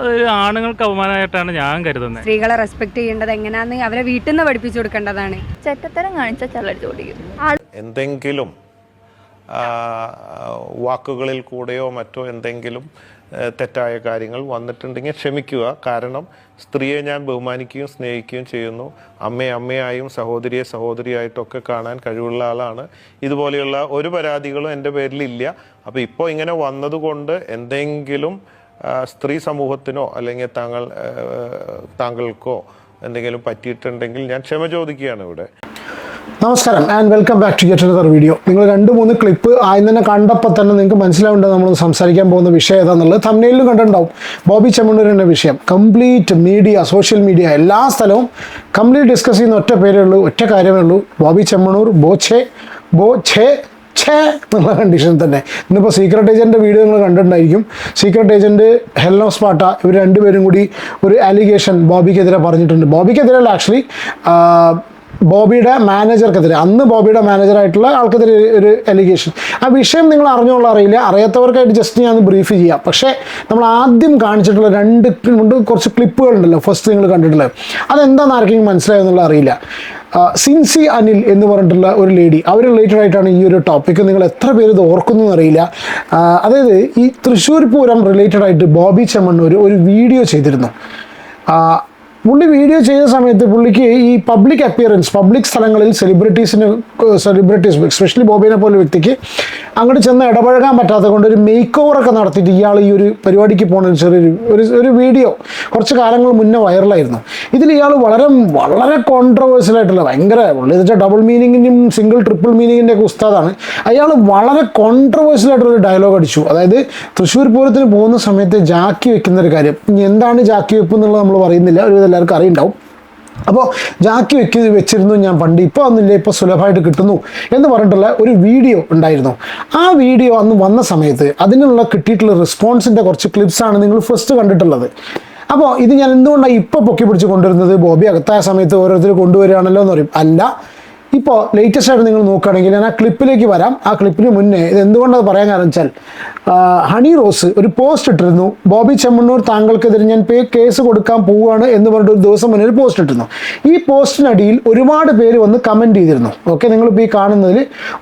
അതൊരു ആണുങ്ങൾക്ക് അപമാനമായിട്ടാണ് ഞാൻ കരുതുന്നത്. സ്ത്രീകളെ റെസ്പെക്ട് ചെയ്യേണ്ടത് എങ്ങനെയാന്ന് അവരെ വീട്ടിൽ നിന്ന് പഠിപ്പിച്ചു കൊടുക്കേണ്ടതാണ്. ചെറ്റത്തരം കാണിച്ച ചലടിച്ചു ഓടിക്കും. എന്തെങ്കിലും വാക്കുകളിൽ കൂടെയോ മറ്റോ എന്തെങ്കിലും തെറ്റായ കാര്യങ്ങൾ വന്നിട്ടുണ്ടെങ്കിൽ ക്ഷമിക്കുക. കാരണം സ്ത്രീയെ ഞാൻ ബഹുമാനിക്കുകയും സ്നേഹിക്കുകയും ചെയ്യുന്നു. അമ്മയായും സഹോദരിയെ സഹോദരിയായിട്ടൊക്കെ കാണാൻ കഴിവുള്ള ആളാണ്. ഇതുപോലെയുള്ള ഒരു പരാതികളും എൻ്റെ പേരിലില്ല. അപ്പോൾ ഇപ്പോൾ ഇങ്ങനെ വന്നതുകൊണ്ട് എന്തെങ്കിലും സ്ത്രീ സമൂഹത്തിനോ അല്ലെങ്കിൽ താങ്കൾക്കോ എന്തെങ്കിലും പറ്റിയിട്ടുണ്ടെങ്കിൽ ഞാൻ ക്ഷമ ചോദിക്കുകയാണ് ഇവിടെ. നമസ്കാരം and welcome back to yet another video. നിങ്ങൾ 2-3 ക്ലിപ്പ് ആദ്യം തന്നെ കണ്ടപ്പോൾ തന്നെ നിങ്ങൾക്ക് മനസ്സിലാവേണ്ടത് നമ്മൾ സംസാരിക്കാൻ പോകുന്ന വിഷയം ഏതാണെന്നുള്ളത് തംബ്നെയിലും കണ്ടിട്ടുണ്ടാവും. ബോബി ചെമ്മണ്ണൂരിൻ്റെ വിഷയം കംപ്ലീറ്റ് മീഡിയ, സോഷ്യൽ മീഡിയ എല്ലാ സ്ഥലവും കംപ്ലീറ്റ് ഡിസ്കസ് ചെയ്യുന്ന ഒറ്റ പേരേ ഉള്ളൂ, ഒറ്റ കാര്യമേ ഉള്ളൂ. ബോബി ചെമ്മണ്ണൂർ എന്നുള്ള കണ്ടീഷൻ തന്നെ. ഇന്നിപ്പോൾ സീക്രട്ട് ഏജൻറ്റിൻ്റെ വീഡിയോ നിങ്ങൾ കണ്ടിട്ടുണ്ടായിരിക്കും. സീക്രട്ട് ഏജൻറ്റ്, ഹെലൻ സ്പാർട്ട, ഇവർ രണ്ടുപേരും കൂടി ഒരു അലിഗേഷൻ ബോബിക്കെതിരെ പറഞ്ഞിട്ടുണ്ട്. ബോബിക്കെതിരല്ല, ആക്ച്വലി ബോബിയുടെ മാനേജർക്കെതിരെ, അന്ന് ബോബിയുടെ മാനേജറായിട്ടുള്ള ആൾക്കെതിരെ ഒരു അലിഗേഷൻ. ആ വിഷയം നിങ്ങൾ അറിഞ്ഞോളൂ, അറിയില്ല, അറിയാത്തവർക്കായിട്ട് ജസ്റ്റ് ഞാൻ ബ്രീഫ് ചെയ്യാം. പക്ഷേ നമ്മൾ ആദ്യം കാണിച്ചിട്ടുള്ള കുറച്ച് ക്ലിപ്പുകളുണ്ടല്ലോ, ഫസ്റ്റ് നിങ്ങൾ കണ്ടിട്ടുള്ളത്, അതെന്താണെന്ന് ആർക്കെങ്കിലും മനസ്സിലായെന്നുള്ള അറിയില്ല. സിൻസി അനിൽ എന്ന് പറഞ്ഞിട്ടുള്ള ഒരു ലേഡി, അവർ റിലേറ്റഡ് ആയിട്ടാണ് ഈ ഒരു ടോപ്പിക്ക്. നിങ്ങൾ എത്ര പേര് ഇത് ഓർക്കുന്നു എന്നറിയില്ല. അതായത് ഈ തൃശ്ശൂർ പൂരം റിലേറ്റഡ് ആയിട്ട് ബോബി ചെമ്മണ്ണൂർ ഒരു വീഡിയോ ചെയ്തിരുന്നു. പുള്ളി വീഡിയോ ചെയ്ത സമയത്ത് പുള്ളിക്ക് ഈ പബ്ലിക് അപ്പിയറൻസ്, പബ്ലിക് സ്ഥലങ്ങളിൽ സെലിബ്രിറ്റീസ് എസ്പെഷ്യലി ബോബിനെ പോലെ വ്യക്തിക്ക് അങ്ങോട്ട് ചെന്ന് ഇടപഴകാൻ പറ്റാത്തത് കൊണ്ട് ഒരു മേക്ക് ഓവറൊക്കെ നടത്തിയിട്ട് ഇയാൾ ഈ ഒരു പരിപാടിക്ക് പോകുന്ന ചെറിയൊരു വീഡിയോ കുറച്ച് കാലങ്ങൾ മുന്നേ വൈറലായിരുന്നു. ഇതിൽ ഇയാൾ വളരെ കോൺട്രവേഴ്സ്യൽ ആയിട്ടുള്ള ഭയങ്കര ഡബിൾ മീനിങ്ങിനും സിംഗിൾ ട്രിപ്പിൾ മീനിങ്ങിൻ്റെ ഒക്കെ ഉസ്താദാണ്. അയാൾ വളരെ കോൺട്രവേഴ്സ്യൽ ആയിട്ടുള്ളൊരു ഡയലോഗ് അടിച്ചു. അതായത് തൃശ്ശൂർ പൂരത്തിന് പോകുന്ന സമയത്ത് ജാക്കി വെക്കുന്നൊരു കാര്യം. ഇനി എന്താണ് ജാക്കി വെപ്പ് എന്നുള്ളത് നമ്മൾ പറയുന്നില്ല, ഒരു എല്ലാവർക്കും അറിയുണ്ടാവും. അപ്പോൾ ജാക്കി വെച്ചിരുന്നു ഞാൻ പണ്ട്, ഇപ്പോൾ ഒന്നുമില്ല, ഇപ്പോൾ സുലഭമായിട്ട് കിട്ടുന്നു എന്ന് പറഞ്ഞിട്ടുള്ള ഒരു വീഡിയോ ഉണ്ടായിരുന്നു. ആ വീഡിയോ അന്ന് വന്ന സമയത്ത് അതിനുള്ള കിട്ടിയിട്ടുള്ള റെസ്പോൺസിൻ്റെ കുറച്ച് ക്ലിപ്സാണ് നിങ്ങൾ ഫസ്റ്റ് കണ്ടിട്ടുള്ളത്. അപ്പോൾ ഇത് ഞാൻ എന്തുകൊണ്ടാണ് ഇപ്പോൾ പൊക്കി പിടിച്ച് കൊണ്ടുവരുന്നത്? ബോബി അകത്തായ സമയത്ത് ഓരോരുത്തർ കൊണ്ടുവരികയാണല്ലോ എന്ന് പറയും. അല്ല, ഇപ്പോൾ ലേറ്റസ്റ്റ് ആയിട്ട് നിങ്ങൾ നോക്കുകയാണെങ്കിൽ ഞാൻ ആ ക്ലിപ്പിലേക്ക് വരാം. ആ ക്ലിപ്പിന് മുന്നേ ഇത് എന്തുകൊണ്ടത് പറയാൻ കാരണം വെച്ചാൽ, ഹണി റോസ് ഒരു പോസ്റ്റ് ഇട്ടിരുന്നു. ബോബി ചെമ്മണ്ണൂർ താങ്കൾക്കെതിരെ ഞാൻ കേസ് കൊടുക്കാൻ പോവുകയാണ് എന്ന് പറഞ്ഞിട്ട് ഒരു ദിവസം മുന്നേ ഒരു പോസ്റ്റ് ഇട്ടിരുന്നു. ഈ പോസ്റ്റിനടിയിൽ ഒരുപാട് പേര് വന്ന് കമൻറ്റ് ചെയ്തിരുന്നു. ഓക്കെ, നിങ്ങളിപ്പോൾ ഈ കാണുന്നതിൽ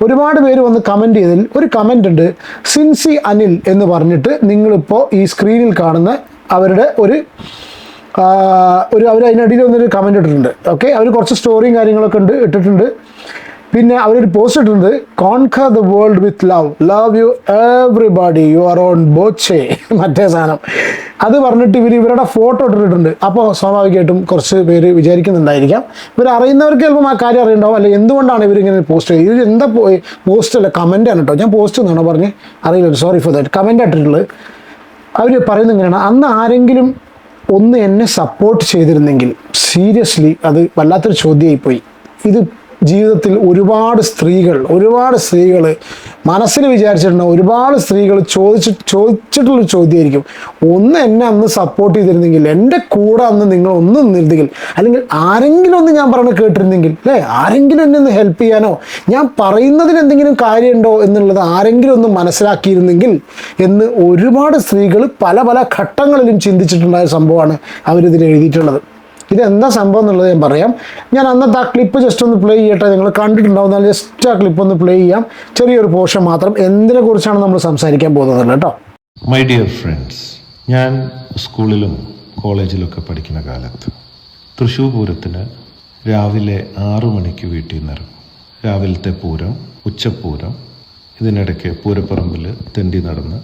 ഒരുപാട് പേര് വന്ന് കമൻറ്റ് ചെയ്തതിൽ ഒരു കമൻ്റ് ഉണ്ട്, സിൻസി അനിൽ എന്ന് പറഞ്ഞിട്ട്. നിങ്ങളിപ്പോൾ ഈ സ്ക്രീനിൽ കാണുന്ന അവരുടെ അവർ അതിനടിയിൽ വന്നൊരു കമൻറ്റ് ഇട്ടിട്ടുണ്ട്. ഓക്കെ, അവർ കുറച്ച് സ്റ്റോറിയും കാര്യങ്ങളൊക്കെ ഇട്ടിട്ടുണ്ട്. പിന്നെ അവരൊരു പോസ്റ്റ് ഇട്ടിട്ടുണ്ട്, conquer the world with love you everybody, you are on Boche, മറ്റേ സാധനം. അത് പറഞ്ഞിട്ട് ഇവരുടെ ഫോട്ടോ ഇട്ടിട്ടുണ്ട്. അപ്പോൾ സ്വാഭാവികമായിട്ടും കുറച്ച് പേര് വിചാരിക്കുന്നുണ്ടായിരിക്കാം, ഇവർ അറിയുന്നവർക്ക് ചിലപ്പോൾ ആ കാര്യം അറിയുണ്ടാവും, അല്ലെ എന്തുകൊണ്ടാണ് ഇവരിങ്ങനെ പോസ്റ്റ് ചെയ്യുന്നത്, ഇത് എന്താ പോസ്റ്റ് അല്ല കമൻ്റാണ് കേട്ടോ, ഞാൻ പോസ്റ്റ് എന്നാണോ പറഞ്ഞ് അറിയില്ല, സോറി ഫോർ ദാറ്റ്, കമൻ്റ് ഇട്ടിട്ടുള്ളത്. അവർ പറയുന്നത് ഇങ്ങനെയാണ്, അന്ന് ആരെങ്കിലും ഒന്ന് എന്നെ സപ്പോർട്ട് ചെയ്തിരുന്നെങ്കിൽ, സീരിയസ്ലി അത് വല്ലാത്തൊരു ചോദ്യമായിപ്പോയി. ഇത് ജീവിതത്തിൽ ഒരുപാട് സ്ത്രീകൾ മനസ്സിൽ വിചാരിച്ചിട്ടുണ്ട്, ഒരുപാട് സ്ത്രീകൾ ചോദിച്ചിട്ടുള്ളൊരു ചോദ്യമായിരിക്കും. ഒന്ന് എന്നെ അന്ന് സപ്പോർട്ട് ചെയ്തിരുന്നെങ്കിൽ, എൻ്റെ കൂടെ അന്ന് നിങ്ങൾ ഒന്ന് നിന്നിരുന്നെങ്കിൽ, അല്ലെങ്കിൽ ആരെങ്കിലും ഒന്ന് ഞാൻ പറഞ്ഞ് കേട്ടിരുന്നെങ്കിൽ, അല്ലേ, ആരെങ്കിലും എന്നെ ഒന്ന് ഹെൽപ്പ് ചെയ്യാനോ, ഞാൻ പറയുന്നതിന് എന്തെങ്കിലും കാര്യമുണ്ടോ എന്നുള്ളത് ആരെങ്കിലും ഒന്ന് മനസ്സിലാക്കിയിരുന്നെങ്കിൽ എന്ന് ഒരുപാട് സ്ത്രീകൾ പല ഘട്ടങ്ങളിലും ചിന്തിച്ചിട്ടുണ്ടായ സംഭവമാണ് അവരിതിൽ എഴുതിയിട്ടുള്ളത്. ഇതെന്താ സംഭവം എന്നുള്ളത് ഞാൻ പറയാം. ഞാൻ അന്നത്തെ ആ ക്ലിപ്പ് ജസ്റ്റ് ഒന്ന് പ്ലേ ചെയ്യട്ടെ, നിങ്ങൾ കണ്ടിട്ടുണ്ടാവുന്നാൽ ജസ്റ്റ് ആ ക്ലിപ്പ് ഒന്ന് പ്ലേ ചെയ്യാം, ചെറിയൊരു പോർഷൻ മാത്രം. എന്തിനെ കുറിച്ചാണ് നമ്മൾ സംസാരിക്കാൻ പോകുന്നത് കേട്ടോ. മൈ ഡിയർ ഫ്രണ്ട്സ്, ഞാൻ സ്കൂളിലും കോളേജിലൊക്കെ പഠിക്കുന്ന കാലത്ത് തൃശ്ശൂർ പൂരത്തിന് രാവിലെ 6 മണിക്ക് വീട്ടിൽ നിന്ന് ഇറങ്ങും. രാവിലത്തെ പൂരം, ഉച്ചപ്പൂരം, ഇതിനിടയ്ക്ക് പൂരപ്പറമ്പിൽ തെണ്ടി നടന്ന്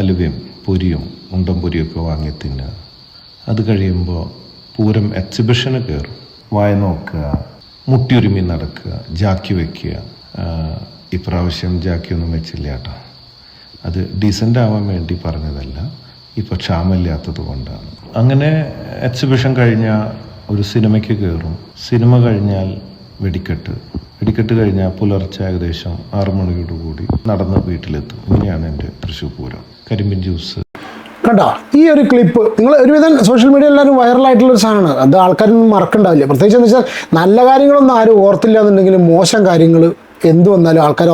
അലുവയും പൊരിയും ഉണ്ടംപൊരിയൊക്കെ വാങ്ങി തിന്നുക. അത് കഴിയുമ്പോൾ പൂരം എക്സിബിഷന് കയറും, വായ നോക്കുക, മുട്ടിയൊരുമി നടക്കുക, ജാക്കി വയ്ക്കുക. ഇപ്രാവശ്യം ജാക്കിയൊന്നും വെച്ചില്ല കേട്ടോ, അത് ഡീസൻ്റ് ആവാൻ വേണ്ടി പറഞ്ഞതല്ല, ഇപ്പോൾ ക്ഷാമമില്ലാത്തത് കൊണ്ടാണ്. അങ്ങനെ എക്സിബിഷൻ കഴിഞ്ഞാൽ ഒരു സിനിമയ്ക്ക് കയറും. സിനിമ കഴിഞ്ഞാൽ വെടിക്കെട്ട് കഴിഞ്ഞാൽ പുലർച്ചെ ഏകദേശം 6 മണിയോടുകൂടി നടന്ന് വീട്ടിലെത്തും. ഇങ്ങനെയാണ് എൻ്റെ തൃശ്ശൂർ പൂരം. കരിമ്പിൻ ജ്യൂസ് കണ്ടോ ഈ ഒരു ക്ലിപ്പ്? നിങ്ങൾ ഒരുവിധം സോഷ്യൽ മീഡിയ എല്ലാവരും വൈറലായിട്ടുള്ളൊരു സാധനമാണ്. അത് ആൾക്കാരൊന്നും മറക്കണ്ടാവില്ല. പ്രത്യേകിച്ച് എന്ന് വെച്ചാൽ നല്ല കാര്യങ്ങളൊന്നും ആരും ഓർത്തില്ല എന്നുണ്ടെങ്കിലും മോശം കാര്യങ്ങൾ എന്ത് വന്നാലും ആൾക്കാർ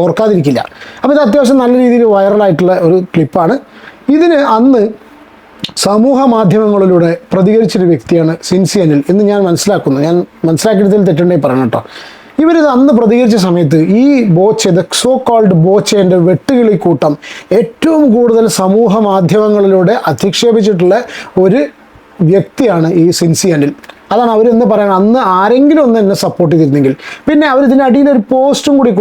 ഓർക്കാതിരിക്കില്ല. അപ്പോൾ ഇത് അത്യാവശ്യം നല്ല രീതിയിൽ വൈറലായിട്ടുള്ള ഒരു ക്ലിപ്പാണ്. ഇതിന് അന്ന് സമൂഹ മാധ്യമങ്ങളിലൂടെ പ്രതികരിച്ചൊരു വ്യക്തിയാണ് സിൻസി അനിൽ എന്ന് ഞാൻ മനസ്സിലാക്കുന്നു. ഞാൻ മനസ്സിലാക്കിയതിൽ തെറ്റുണ്ടെങ്കിൽ പറയണം കേട്ടോ. ഇവരിത് അന്ന് പ്രതികരിച്ച സമയത്ത് ഈ ബോച്ചെ, ദ സോ കോൾഡ് ബോച്ചേൻ്റെ വെട്ടുകിളി കൂട്ടം ഏറ്റവും കൂടുതൽ സമൂഹ മാധ്യമങ്ങളിലൂടെ അധിക്ഷേപിച്ചിട്ടുള്ള ഒരു വ്യക്തിയാണ് ഈ സിൻസി അനിൽ. അതാണ് അവരെന്ന് പറയുന്നത്. അന്ന് ആരെങ്കിലും ഒന്ന് എന്നെ സപ്പോർട്ട് ചെയ്തിരുന്നെങ്കിൽ. പിന്നെ അവർ ഇതിൻ്റെ അടിയിൽ ഒരു പോസ്റ്റും കൂടി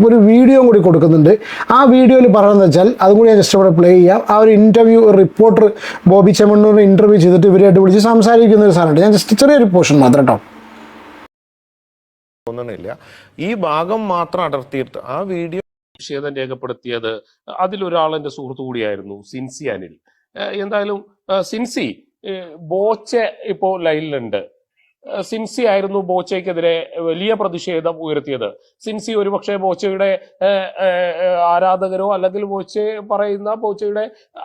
ഒരു വീഡിയോയും കൂടി കൊടുക്കുന്നുണ്ട്. ആ വീഡിയോയിൽ പറയുന്നത് വെച്ചാൽ അതും കൂടി ഞാൻ ജസ്റ്റ് ഇവിടെ പ്ലേ ചെയ്യാം. ആ ഒരു ഇൻ്റർവ്യൂ, റിപ്പോർട്ടർ ബോബി ചെമ്മണ്ണൂരിനെ ഇൻ്റർവ്യൂ ചെയ്തിട്ട് ഇവരായിട്ട് വിളിച്ച് സംസാരിക്കുന്ന ഒരു സാധനമുണ്ട്. ഞാൻ ജസ്റ്റ് ചെറിയൊരു പോർഷൻ മാത്രം കേട്ടോ. തോന്നണില്ല ഈ ഭാഗം മാത്രം അടർത്തിയിട്ട് ആ വീഡിയോ നിഷേധം രേഖപ്പെടുത്തിയത് അതിലൊരാൾ എൻ്റെ സുഹൃത്തു കൂടിയായിരുന്നു, സിൻസി അനിൽ. എന്തായാലും സിൻസി, ബോച്ചെ ഇപ്പോൾ ലൈനിലുണ്ട്. സിൻസി ആയിരുന്നു ബോച്ചയ്ക്കെതിരെ വലിയ പ്രതിഷേധം ഉയർത്തിയത്. സിൻസി ഒരുപക്ഷെ ബോച്ചയുടെ ആരാധകരോ അല്ലെങ്കിൽ ബോച്ചയുടെ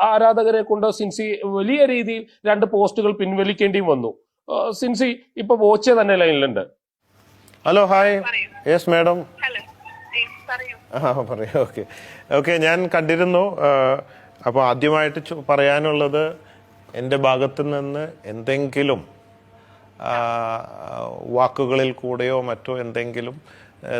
ആരാധകരെ കൊണ്ട് സിൻസി വലിയ രീതിയിൽ 2 പോസ്റ്റുകൾ പിൻവലിക്കേണ്ടിയും വന്നു. സിൻസി ഇപ്പൊ ബോച്ചെ തന്നെ ലൈനിലുണ്ട്. Hello, hi. Yes madam. പറയൂ. ഓക്കെ, ഞാൻ കണ്ടിരുന്നു. അപ്പോൾ ആദ്യമായിട്ട് പറയാനുള്ളത്, എൻ്റെ ഭാഗത്തു നിന്ന് എന്തെങ്കിലും വാക്കുകളിൽ കൂടെയോ മറ്റോ എന്തെങ്കിലും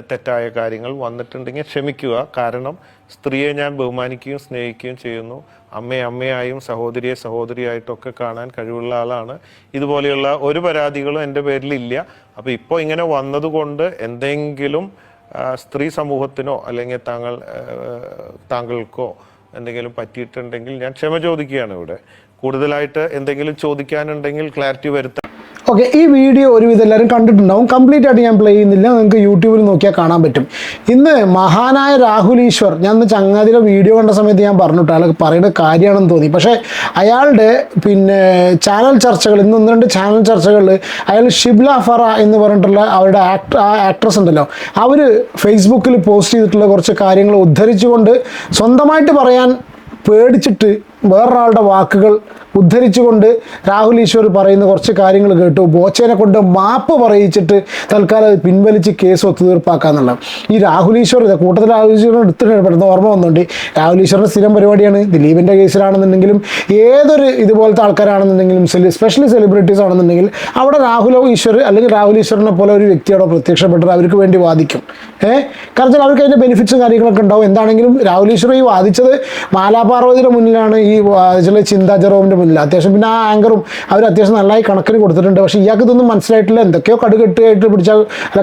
തെറ്റായ കാര്യങ്ങൾ വന്നിട്ടുണ്ടെങ്കിൽ ക്ഷമിക്കുക. കാരണം സ്ത്രീയെ ഞാൻ ബഹുമാനിക്കുകയും സ്നേഹിക്കുകയും ചെയ്യുന്നു. അമ്മയായും സഹോദരിയായിട്ടൊക്കെ കാണാൻ കഴിവുള്ള ആളാണ്. ഇതുപോലെയുള്ള ഒരു പരാതികളും എൻ്റെ പേരിലില്ല. അപ്പോൾ ഇപ്പോൾ ഇങ്ങനെ വന്നതുകൊണ്ട് എന്തെങ്കിലും സ്ത്രീ സമൂഹത്തിനോ അല്ലെങ്കിൽ താങ്കൾക്കോ എന്തെങ്കിലും പറ്റിയിട്ടുണ്ടെങ്കിൽ ഞാൻ ക്ഷമ ചോദിക്കുകയാണ്. ഇവിടെ കൂടുതലായിട്ട് എന്തെങ്കിലും ചോദിക്കാനുണ്ടെങ്കിൽ ക്ലാരിറ്റി വരുത്താം. ഓക്കെ, ഈ വീഡിയോ ഒരുവിധം എല്ലാവരും കണ്ടിട്ടുണ്ടാവും. കംപ്ലീറ്റ് ആയിട്ട് ഞാൻ പ്ലേ ചെയ്യുന്നില്ല, നിങ്ങൾക്ക് യൂട്യൂബിൽ നോക്കിയാൽ കാണാൻ പറ്റും. ഇന്ന് മഹാനായ രാഹുൽ ഈശ്വർ, ഞാൻ ഇന്ന് ചങ്ങാതിയുടെ വീഡിയോ കണ്ട സമയത്ത് ഞാൻ പറഞ്ഞിട്ട് അയാൾക്ക് പറയുന്ന കാര്യമാണെന്ന് തോന്നി. പക്ഷേ അയാളുടെ ചാനൽ ചർച്ചകൾ, ഇന്ന് 1-2 ചാനൽ ചർച്ചകളിൽ അയാൾ ഷിബ്ല ഫറ എന്ന് പറഞ്ഞിട്ടുള്ള അവരുടെ ആക്ട്രസ് ഉണ്ടല്ലോ, അവർ ഫേസ്ബുക്കിൽ പോസ്റ്റ് ചെയ്തിട്ടുള്ള കുറച്ച് കാര്യങ്ങൾ ഉദ്ധരിച്ചുകൊണ്ട്, സ്വന്തമായിട്ട് പറയാൻ പേടിച്ചിട്ട് വേറൊരാളുടെ വാക്കുകൾ ഉദ്ധരിച്ചുകൊണ്ട് രാഹുൽ ഈശ്വർ പറയുന്ന കുറച്ച് കാര്യങ്ങൾ കേട്ടു. ബോച്ചേനെ കൊണ്ട് മാപ്പ് പറയിച്ചിട്ട് തൽക്കാലം അത് പിൻവലിച്ച് കേസ് ഒത്തുതീർപ്പാക്കാന്നുള്ള ഈ രാഹുൽ ഈശ്വർ കൂട്ടത്തിൽ രാഹുൽ ഈശ്വറിനെ എടുത്തിട്ട് പെടുന്ന ഓർമ്മ വന്നുകൊണ്ട്, രാഹുൽ ഈശ്വറിൻ്റെ സ്ഥിരം പരിപാടിയാണ്. ദിലീപിൻ്റെ കേസിലാണെന്നുണ്ടെങ്കിലും ഏതൊരു ഇതുപോലത്തെ ആൾക്കാരാണെന്നുണ്ടെങ്കിലും, സ്പെഷ്യലി സെലിബ്രിറ്റീസ് ആണെന്നുണ്ടെങ്കിൽ അവിടെ രാഹുൽ ഈശ്വറിനെ പോലെ ഒരു വ്യക്തിയോടെ പ്രത്യക്ഷപ്പെട്ടിട്ട് അവർക്ക് വേണ്ടി വാദിക്കും. കാരണം അവർക്ക് അതിൻ്റെ ബെനിഫിറ്റ്സും കാര്യങ്ങളൊക്കെ ഉണ്ടാവും. എന്താണെങ്കിലും രാഹുൽ ഈശ്വർ ഈ വാദിച്ചത് മാലാപാർവതിയുടെ മുന്നിലാണ്, ഈ ചിന്താ ജെറോമിൻ്റെ മുന്നിൽ. അത്യാവശ്യം പിന്നെ ആ ആങ്കറും അവർ അത്യാവശ്യം നന്നായി കണക്കിന് കൊടുത്തിട്ടുണ്ട്. പക്ഷേ ഇയാൾക്ക് ഇതൊന്നും മനസ്സിലായിട്ടില്ല. എന്തൊക്കെയോ കടുകെട്ടായിട്ട്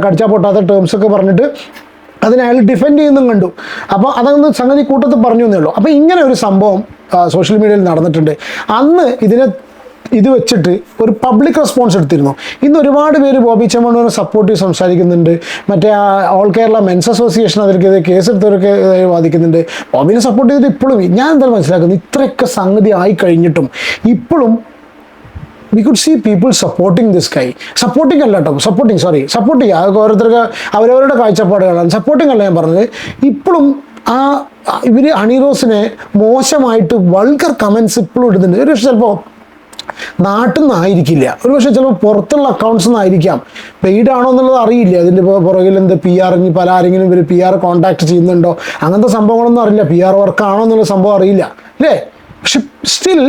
കടിച്ചാൽ പൊട്ടാത്ത ടേംസ് ഒക്കെ പറഞ്ഞിട്ട് അതിനെ അയാൾ ഡിഫെൻഡ് ചെയ്യുന്നതും കണ്ടു. അപ്പോൾ അതൊന്ന് സംഗതി കൂട്ടത്തിൽ പറഞ്ഞു എന്നേ ഉള്ളൂ. അപ്പോൾ ഇങ്ങനെ ഒരു സംഭവം സോഷ്യൽ മീഡിയയിൽ നടന്നിട്ടുണ്ട്. അന്ന് ഇത് വെച്ചിട്ട് ഒരു പബ്ലിക് റെസ്പോൺസ് എടുത്തിരുന്നു. ഇന്ന് ഒരുപാട് പേര് ബോബി ചെമ്മണ്ണൂരിനെ സപ്പോർട്ട് ചെയ്ത് സംസാരിക്കുന്നുണ്ട്. മറ്റേ ഓൾ കേരള മെൻസ് അസോസിയേഷൻ അതിലേക്ക് കേസെടുത്തവരൊക്കെ വാദിക്കുന്നുണ്ട്. ബോബിനെ സപ്പോർട്ട് ചെയ്തിട്ട് ഇപ്പോഴും ഞാൻ എന്താ മനസ്സിലാക്കുന്നത്, ഇത്രയൊക്കെ സംഗതി ആയി കഴിഞ്ഞിട്ടും ഇപ്പോഴും we could see people supporting this guy. Supporting അല്ല കേട്ടോ, സപ്പോർട്ട് ചെയ്യുക. അതൊക്കെ ഓരോരുത്തർക്ക് അവരവരുടെ കാഴ്ചപ്പാടുകളാണ്. സപ്പോർട്ടിങ് അല്ല ഞാൻ പറഞ്ഞത്. ഇപ്പോഴും ഇവർ ഹണിറോസിനെ മോശമായിട്ട് വൾഗർ കമൻസ് ഇപ്പോഴും ഇടുന്നുണ്ട്. ഒരു പക്ഷേ ചിലപ്പോൾ നാട്ടിൽ നിന്നായിരിക്കില്ല, ഒരു പക്ഷേ ചിലപ്പോൾ പുറത്തുള്ള അക്കൗണ്ട്സ് നിന്നായിരിക്കാം. പെയ്ഡ് ആണോ എന്നുള്ളത് അറിയില്ല. അതിൻ്റെ പുറകിൽ എന്ത് PR പല ആരെങ്കിലും ഇവർ PR കോൺടാക്ട് ചെയ്യുന്നുണ്ടോ അങ്ങനത്തെ സംഭവങ്ങളൊന്നും അറിയില്ല. PR വർക്കാണോ എന്നുള്ള സംഭവം അറിയില്ല അല്ലേ. പക്ഷെ സ്റ്റിൽ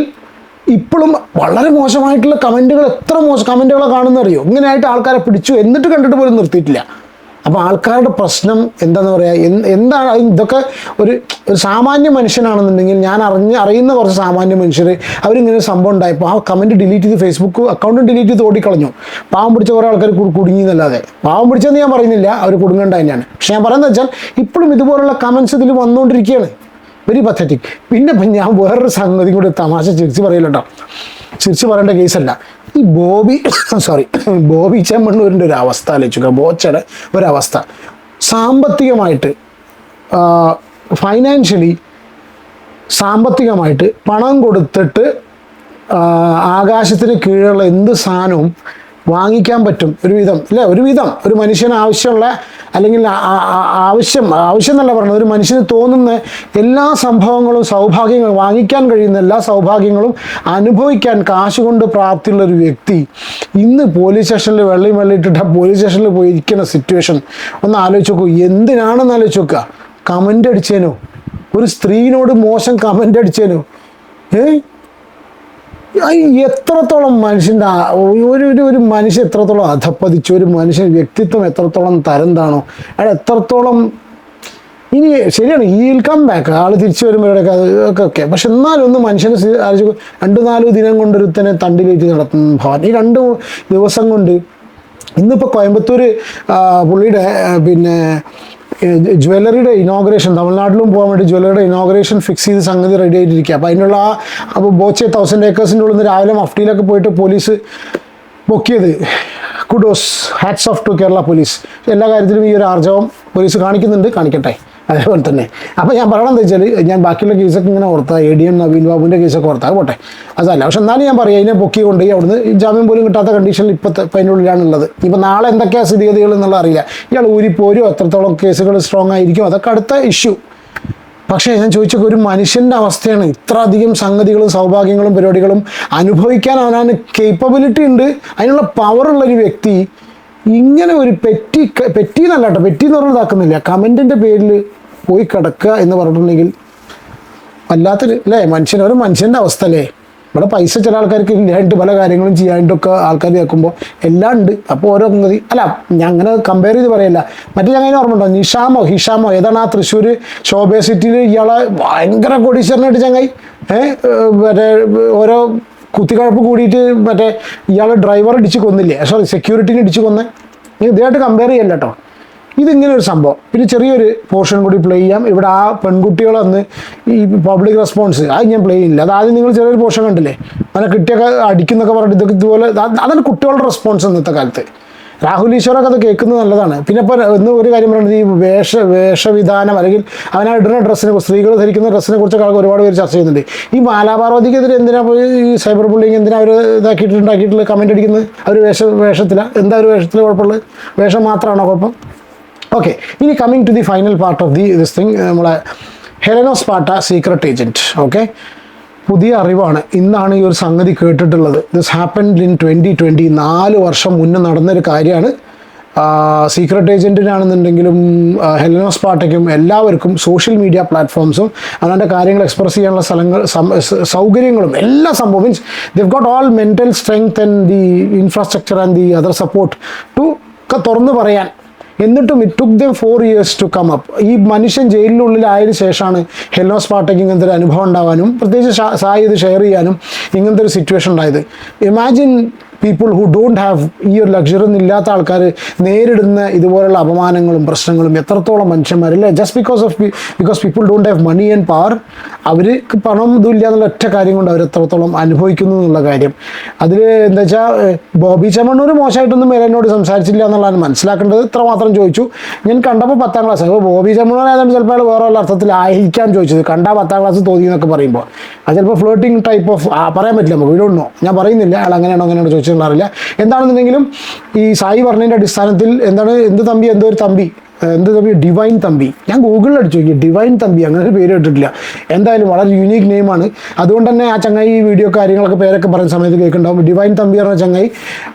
ഇപ്പോഴും വളരെ മോശമായിട്ടുള്ള കമൻറ്റുകൾ, എത്ര മോശം കമൻറ്റുകളെ കാണുന്നറിയോ. ഇങ്ങനെയായിട്ട് ആൾക്കാരെ പിടിച്ചു എന്നിട്ട് കണ്ടിട്ട് പോലും നിർത്തിയിട്ടില്ല. അപ്പോൾ ആൾക്കാരുടെ പ്രശ്നം എന്താണെന്ന് പറയുക, എന്താണ് ഇതൊക്കെ ഒരു സാമാന്യ മനുഷ്യനാണെന്നുണ്ടെങ്കിൽ, ഞാൻ അറിയുന്ന കുറച്ച് സാമാന്യ മനുഷ്യർ അവരിങ്ങനെ സംഭവം ഉണ്ടായപ്പോൾ ആ കമൻറ്റ് ഡിലീറ്റ് ചെയ്ത് ഫേസ്ബുക്ക് അക്കൗണ്ടും ഡിലീറ്റ് ചെയ്ത് ഓടിക്കളഞ്ഞു. പാവം പിടിച്ച കുറേ ആൾക്കാർ കുടുങ്ങി എന്നല്ലാതെ, പാവം പിടിച്ചെന്ന് ഞാൻ പറയുന്നില്ല, അവർ കുടുങ്ങേണ്ട തന്നെയാണ്. പക്ഷെ ഞാൻ പറയുന്നത് വെച്ചാൽ ഇപ്പോഴും ഇതുപോലുള്ള കമൻസ് ഇതിൽ വന്നുകൊണ്ടിരിക്കുകയാണ്. Very pathetic. പിന്നെ ഞാൻ വേറൊരു സംഗതി കൂടി തമാശ ചിരിച്ച് പറയില്ല കേട്ടോ, ചിരിച്ച് പറയേണ്ട കേസല്ല. ഈ ബോബി ചെമ്മണ്ണൂരിൻ്റെ ഒരു അവസ്ഥ ആലോചിക്കുക, ബോച്ചയുടെ ഒരവസ്ഥ. സാമ്പത്തികമായിട്ട് സാമ്പത്തികമായിട്ട് പണം കൊടുത്തിട്ട് ആകാശത്തിന് കീഴിലുള്ള എന്ത് സാധനവും വാങ്ങിക്കാൻ പറ്റും ഒരുവിധം, അല്ലേ? ഒരു മനുഷ്യന് ആവശ്യമുള്ള, അല്ലെങ്കിൽ ആവശ്യം എന്നല്ല പറഞ്ഞത്, ഒരു മനുഷ്യന് തോന്നുന്ന എല്ലാ സംഭവങ്ങളും, സൗഭാഗ്യങ്ങളും, വാങ്ങിക്കാൻ കഴിയുന്ന എല്ലാ സൗഭാഗ്യങ്ങളും അനുഭവിക്കാൻ കാശ് കൊണ്ട് പ്രാപ്തിയുള്ള ഒരു വ്യക്തി ഇന്ന് പോലീസ് സ്റ്റേഷനിൽ വെള്ളിയിട്ടിട്ട് പോലീസ് സ്റ്റേഷനിൽ പോയി ഇരിക്കുന്ന സിറ്റുവേഷൻ ഒന്ന് ആലോചിച്ച് നോക്കൂ. എന്തിനാണെന്ന് ആലോചിച്ച് നോക്കുക. കമൻ്റ് അടിച്ചേനോ? ഒരു സ്ത്രീനോട് മോശം കമൻ്റ് അടിച്ചേനോ? എത്രത്തോളം മനുഷ്യൻ്റെ ഒരു മനുഷ്യൻ എത്രത്തോളം അധപ്പതിച്ചു, ഒരു മനുഷ്യൻ വ്യക്തിത്വം എത്രത്തോളം തരം താണോ, അയാൾ എത്രത്തോളം ഇനി ശരിയാണ് ഈ വിൽ കം ബാക്ക്, ആൾ തിരിച്ചു വരുമ്പോഴൊക്കെ അതൊക്കെ പക്ഷെ എന്നാലും ഒന്ന് മനുഷ്യനെ ആലോചിച്ച് 2-4 ദിനം കൊണ്ടൊരുത്തനെ തണ്ടിലേറ്റ് നടത്തുന്ന ഭവൻ. ഈ 2 ദിവസം കൊണ്ട് ഇന്നിപ്പോൾ കോയമ്പത്തൂർ പുള്ളിയുടെ പിന്നെ ജ്വല്ലറിയുടെ ഇനോഗ്രേഷൻ, തമിഴ്നാട്ടിലും പോകാൻ വേണ്ടി ജ്വല്ലറിയുടെ ഇനോഗ്രേഷൻ ഫിക്സ് ചെയ്ത് സംഗതി റെഡി ആയിട്ടിരിക്കുക. അപ്പോൾ അതിനുള്ള അപ്പോൾ ബോച്ചെ 1000 ഏക്കേഴ്സിൻ്റെ ഉള്ളിൽ നിന്ന് രാവിലെ മഫ്റ്റിയിലൊക്കെ പോയിട്ട് പോലീസ് പൊക്കിയത് kudos, hats off to Kerala police. എല്ലാ കാര്യത്തിലും ഈ ഒരു ആർജവം പോലീസ് കാണിക്കുന്നുണ്ട്, കാണിക്കട്ടെ. അതേപോലെ തന്നെ അപ്പോൾ ഞാൻ പറയണമെന്ന് വെച്ചാൽ ഞാൻ ബാക്കിയുള്ള കേസൊക്കെ ഇങ്ങനെ ഓർത്താൽ ADM നവീൻ ബാബുവിൻ്റെ കേസൊക്കെ ഓർത്താൽ പോട്ടെ അതല്ല. പക്ഷെ എന്നാലും ഞാൻ പറയാം അതിനെ പൊക്കി കൊണ്ടുപോയി അവിടുന്ന് ജാമ്യം പോലും കിട്ടാത്ത കണ്ടീഷനിൽ ഇപ്പോൾ അതിനുള്ളിലാണുള്ളത്. ഇപ്പോൾ നാളെ എന്തൊക്കെയാണ് സ്ഥിതിഗതികൾ എന്നുള്ള അറിയില്ല. ഇയാൾ ഊരിപ്പോരോ എത്രത്തോളം കേസുകൾ സ്ട്രോങ് ആയിരിക്കും അതൊക്കെ അടുത്ത ഇഷ്യൂ. പക്ഷേ ഞാൻ ചോദിച്ചൊക്കെ ഒരു മനുഷ്യൻ്റെ അവസ്ഥയാണ്. ഇത്ര അധികം സംഗതികളും സൗഭാഗ്യങ്ങളും പരിപാടികളും അനുഭവിക്കാൻ അവനാണ് കേപ്പബിലിറ്റി ഉണ്ട്, അതിനുള്ള പവറുള്ളൊരു വ്യക്തി ഇങ്ങനെ ഒരു പെറ്റി എന്നല്ല കേട്ടോ, പെറ്റി എന്ന് പറഞ്ഞാൽ ഇതാക്കുന്നില്ല, കമൻറ്റിൻ്റെ പേരിൽ പോയി കിടക്കുക എന്ന് പറഞ്ഞിട്ടുണ്ടെങ്കിൽ വല്ലാത്തൊരു അല്ലേ ഒരു മനുഷ്യൻ്റെ അവസ്ഥ അല്ലേ. ഇവിടെ പൈസ ചില ആൾക്കാർക്ക് ഇല്ലാണ്ട് പല കാര്യങ്ങളും ചെയ്യാണ്ടൊക്കെ ആൾക്കാർ കേൾക്കുമ്പോൾ എല്ലാം ഉണ്ട്. അപ്പോൾ ഓരോ സംഗതി അല്ല ഞാൻ അങ്ങനെ കമ്പയർ ചെയ്ത് പറയല്ല. മറ്റേ ചങ്ങനെ ഓർമ്മ ഉണ്ടോ, ഹിഷാമോ ഏതാണ് ആ തൃശ്ശൂർ ഷോബേ സിറ്റിയിൽ ഇയാളെ ഭയങ്കര കോടീശ്വരനായിട്ട് ചങ്ങായി മറ്റേ ഓരോ കുത്തിക്കഴപ്പ് കൂടിയിട്ട് മറ്റേ ഇയാൾ ഡ്രൈവർ ഇടിച്ച് കൊന്നില്ലേ, സെക്യൂരിറ്റിനെ ഇടിച്ച് കൊന്നേ. ഇതായിട്ട് കമ്പയർ ചെയ്യല്ല കേട്ടോ. ഇതിങ്ങനെ ഒരു സംഭവം. പിന്നെ ചെറിയൊരു പോർഷൻ കൂടി പ്ലേ ചെയ്യാം. ഇവിടെ ആ പെൺകുട്ടികളന്ന് ഈ പബ്ലിക് റെസ്പോൺസ് അത് ഞാൻ പ്ലേ ചെയ്യുന്നില്ല. അത് ആദ്യം നിങ്ങൾ ചെറിയൊരു പോർഷൻ കണ്ടില്ലേ, അങ്ങനെ കിട്ടിയൊക്കെ അടിക്കുന്നൊക്കെ പറഞ്ഞിട്ട് ഇതൊക്കെ ഇതുപോലെ അതാണ് കുട്ടികളുടെ റെസ്പോൺസ് ഇന്നത്തെ കാലത്ത്. രാഹുൽ ഈശ്വറൊക്കെ അത് കേൾക്കുന്നത് നല്ലതാണ്. പിന്നെ ഇപ്പോൾ ഇന്ന് ഒരു കാര്യം പറയുന്നത് ഈ വേഷവിധാനം അല്ലെങ്കിൽ അവനാ ഇടുന്ന ഡ്രസ്സിനെ, സ്ത്രീകൾ ധരിക്കുന്ന ഡ്രസ്സിനെ കുറിച്ചൊക്കെ ഒരുപാട് പേര് ചർച്ച ചെയ്യുന്നുണ്ട്. ഈ മാലാപാർവതിക്കെതിരെ എന്തിനാ പോയി ഈ സൈബർ ബുള്ളിങ് എന്തിനാ അവർ ഉണ്ടാക്കിയിട്ടുള്ള കമൻറ്റ് അടിക്കുന്നത്? അവർ വേഷത്തിലാണ്. എന്താ ഒരു വേഷത്തിൽ കുഴപ്പമുള്ളത്? വേഷം മാത്രമാണോ കുഴപ്പം? ഓക്കെ, ഇനി coming to the final part of this thing, നമ്മളെ ഹെലനോ സ്പാർട്ട സീക്രട്ട് ഏജൻറ്റ്. ഓക്കെ, പുതിയ അറിവാണ്, ഇന്നാണ് ഈ ഒരു സംഗതി കേട്ടിട്ടുള്ളത്. ദിസ് ഹാപ്പൻഡ് ഇൻ 2020, 4 വർഷം മുന്നേ നടന്നൊരു കാര്യമാണ്. സീക്രട്ട് ഏജൻറ്റിനാണെന്നുണ്ടെങ്കിലും ഹെലനോ സ്പാർട്ടയ്ക്കും എല്ലാവർക്കും സോഷ്യൽ മീഡിയ പ്ലാറ്റ്ഫോംസും അവരുടെ കാര്യങ്ങൾ എക്സ്പ്രസ് ചെയ്യാനുള്ള സൗകര്യങ്ങളും എല്ലാ സംഭവം means they've got all mental strength and the infrastructure and the other support to തുറന്നു പറയാൻ. എന്നിട്ടും it took them 4 years to come up. ഈ മനുഷ്യൻ ജയിലിനുള്ളിലായതിനു ശേഷമാണ് ഹെലനോ സ്പാർട്ടയ്ക്ക് ഇങ്ങനത്തെ ഒരു അനുഭവം ഉണ്ടാവാനും പ്രത്യേകിച്ച് സായി ഇത് ഷെയർ ചെയ്യാനും ഇങ്ങനത്തെ ഒരു സിറ്റുവേഷൻ ഉണ്ടായത്. Imagine people who don't have ഈ ഒരു ലക്ഷറി ഒന്നും ഇല്ലാത്ത ആൾക്കാർ നേരിടുന്ന ഇതുപോലുള്ള അപമാനങ്ങളും പ്രശ്നങ്ങളും എത്രത്തോളം മനുഷ്യന്മാരല്ലേ. Just because people don't have money and power, അവർക്ക് പണം ഇതും ഇല്ല എന്നുള്ള ഒറ്റ കാര്യം കൊണ്ട് അവർ എത്രത്തോളം അനുഭവിക്കുന്നു എന്നുള്ള കാര്യം. അതിൽ എന്താ വെച്ചാൽ ബോബി ചെമ്മണ്ണൂർ മോശമായിട്ടൊന്നും എന്നോട് സംസാരിച്ചില്ല എന്നുള്ളതാണ് മനസ്സിലാക്കേണ്ടത്. ഇത്ര മാത്രം ചോദിച്ചു. ഞാൻ കണ്ടപ്പോൾ 10ാം ക്ലാസ്, അപ്പോൾ ബോബി ചെമ്മണ്ണൂർ ആയതുകൊണ്ട് ചിലപ്പോൾ അയാൾ വേറെ വല്ല അർത്ഥത്തിലായിരിക്കാം ചോദിച്ചത്. കണ്ടാൽ 10ാം ക്ലാസ് തോന്നി എന്നൊക്കെ പറയുമ്പോൾ അത് ചിലപ്പോൾ ഫ്ലോട്ടിങ് ടൈപ്പ് ഓഫ് പറയാൻ പറ്റില്ല നമുക്ക്, വീടൊന്നോ ഞാൻ പറയുന്നില്ല അയാൾ അങ്ങനെയാണോ ചോദിച്ചത് അറിയില്ല. എന്താണെന്നുണ്ടെങ്കിലും ഈ സായി പറഞ്ഞതിൻ്റെ അടിസ്ഥാനത്തിൽ എന്ത് തമ്പി ഡിവൈൻ തമ്പി, ഞാൻ ഗൂഗിളിൽ അടിച്ചു നോക്കി ഡിവൈൻ തമ്പി, അങ്ങനെ ഒരു പേര് കേട്ടിട്ടില്ല. എന്തായാലും വളരെ യുണീക്ക് നെയിമാണ്. അതുകൊണ്ട് തന്നെ ആ ചങ്ങായി ഈ വീഡിയോ കാര്യങ്ങളൊക്കെ പേരൊക്കെ പറയുന്ന സമയത്ത് കേൾക്കുന്നുണ്ടാവും. ഡിവൈൻ തമ്പി പറഞ്ഞ ചങ്ങായി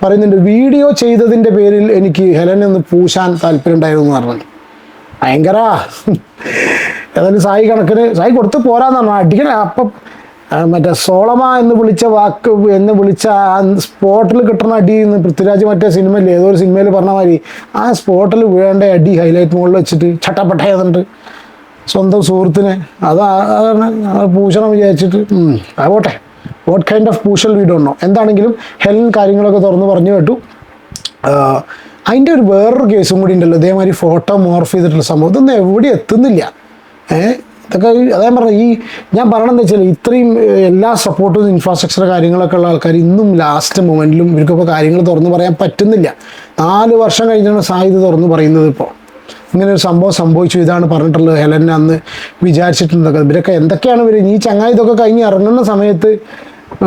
പറയുന്നുണ്ട്, വീഡിയോ ചെയ്തതിൻ്റെ പേരിൽ എനിക്ക് ഹെലനെ ഒന്ന് പൂശാൻ താല്പര്യം ഉണ്ടായിരുന്നു എന്ന് പറഞ്ഞു. ഭയങ്കര ഏതായാലും സായി കണക്കിന് സായി കൊടുത്ത് പോരാന്ന് പറഞ്ഞു. അടിക്കണേ അപ്പം മറ്റേ സോളമ എന്ന് വിളിച്ച സ്പോട്ടിൽ കിട്ടുന്ന അടി എന്ന് പൃഥ്വിരാജ് മറ്റേ സിനിമയിൽ ഏതോ ഒരു സിനിമയിൽ പറഞ്ഞ മാതിരി ആ സ്പോട്ടിൽ വീഴേണ്ട അടി ഹൈലൈറ്റ് മുകളിൽ വെച്ചിട്ട് ചട്ടപ്പട്ടയാതുണ്ട് സ്വന്തം സുഹൃത്തിനെ. അതാണ് പൂശണം വിചാരിച്ചിട്ട് ആവട്ടെ. വാട്ട് കൈൻഡ് ഓഫ് പൂശൽ വി ഡോണ്ട് നോ. എന്താണെങ്കിലും ഹെലൻ കാര്യങ്ങളൊക്കെ തുറന്ന് പറഞ്ഞു കേട്ടു. അതിൻ്റെ ഒരു വേറൊരു കേസും കൂടി ഉണ്ടല്ലോ, ഇതേമാതിരി ഫോട്ടോ മോർഫ് ചെയ്തിട്ടുള്ള സംഭവം. ഇതൊന്നും എവിടെ എത്തുന്നില്ല. ഇതൊക്കെ അതായത് പറഞ്ഞത് ഞാൻ പറയണമെന്ന് വെച്ചാൽ ഇത്രയും എല്ലാ സപ്പോർട്ടും ഇൻഫ്രാസ്ട്രക്ചർ കാര്യങ്ങളൊക്കെ ഉള്ള ആൾക്കാർ ഇന്നും ലാസ്റ്റ് മൊമെൻറ്റിലും ഇവർക്കൊക്കെ കാര്യങ്ങൾ തുറന്നു പറയാൻ പറ്റുന്നില്ല. 4 വർഷം കഴിഞ്ഞാണ് സായി തുറന്നു പറയുന്നത്. ഇപ്പോൾ ഇങ്ങനെ ഒരു സംഭവം സംഭവിച്ചു, ഇതാണ് പറഞ്ഞിട്ടുള്ളത് ഹെലനെ അന്ന് വിചാരിച്ചിട്ടുണ്ടൊക്കെ. ഇവരൊക്കെ എന്തൊക്കെയാണ് ഇവർ ഈ ചങ്ങായി ഇതൊക്കെ കഴിഞ്ഞ് ഇറങ്ങുന്ന സമയത്ത്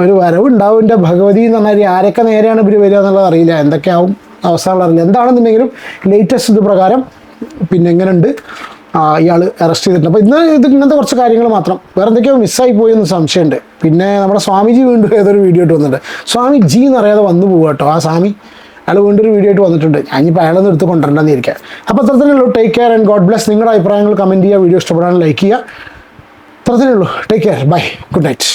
ഒരു വരവുണ്ടാവും. എൻ്റെ ഭഗവതി എന്ന് പറഞ്ഞാൽ ആരൊക്കെ നേരെയാണ് ഇവർ വരിക എന്നുള്ളത് അറിയില്ല, എന്തൊക്കെയാവും അവസ്ഥകൾ അറിയില്ല. എന്താണെന്നുണ്ടെങ്കിലും ലേറ്റസ്റ്റ് ഇത് പ്രകാരം പിന്നെ എങ്ങനെയുണ്ട് ഇയാൾ അറസ്റ്റ് ചെയ്തിട്ടുണ്ട്. അപ്പോൾ ഇങ്ങനത്തെ കുറച്ച് കാര്യങ്ങൾ മാത്രം, വേറെ എന്തൊക്കെയോ മിസ്സായി പോയി എന്ന് സംശയമുണ്ട്. പിന്നെ നമ്മുടെ സ്വാമിജി വീണ്ടും ഏതൊരു വീഡിയോ ആയിട്ട് വന്നിട്ടുണ്ട്. സ്വാമിജി എന്നറിയാതെ വന്നു പോകുക കേട്ടോ ആ സ്വാമി. അയാൾ വീണ്ടും ഒരു വീഡിയോ ആയിട്ട് വന്നിട്ടുണ്ട്. ഞാനിപ്പോൾ അയാളൊന്നും എടുത്ത് കൊണ്ടുവരണ്ടെന്ന് ഇരിക്കാം. അപ്പോൾ അത്രത്തന്നെ take care and God bless. നിങ്ങളുടെ അഭിപ്രായങ്ങൾ കമൻറ്റ് ചെയ്യുക, വീഡിയോ ഇഷ്ടപ്പെടാൻ ലൈക്ക് ചെയ്യുക. അത്രത്തന്നെ ഉള്ളൂ. Take care, bye, good night.